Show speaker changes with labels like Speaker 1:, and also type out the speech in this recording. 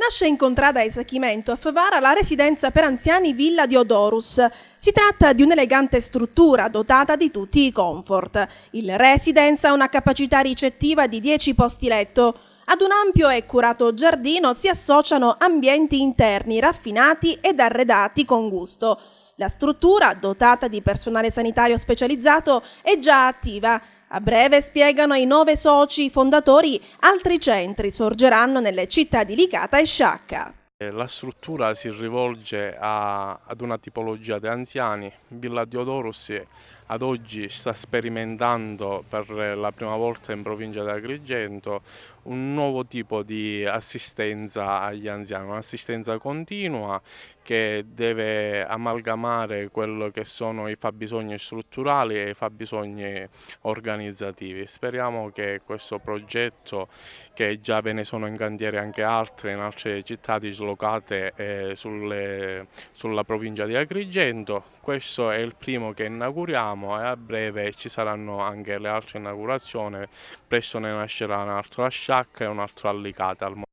Speaker 1: Nasce in contrada Esachimento a Favara la residenza per anziani Villa Diodorus. Si tratta di un'elegante struttura dotata di tutti i comfort. Il residence ha una capacità ricettiva di 10 posti letto. Ad un ampio e curato giardino si associano ambienti interni raffinati ed arredati con gusto. La struttura, dotata di personale sanitario specializzato, è già attiva. A breve, spiegano i 9 soci fondatori, altri centri sorgeranno nelle città di Licata e Sciacca.
Speaker 2: La struttura si rivolge ad una tipologia di anziani. Villa Diodorus ad oggi sta sperimentando per la prima volta in provincia di Agrigento un nuovo tipo di assistenza agli anziani, un'assistenza continua che deve amalgamare quello che sono i fabbisogni strutturali e i fabbisogni organizzativi. Speriamo che questo progetto, che già ve ne sono in cantiere anche altri in altre città dislocate sulla provincia di Agrigento, questo è il primo che inauguriamo e a breve ci saranno anche le altre inaugurazioni, presto ne nascerà un altro a Sciacca e un altro a Licata.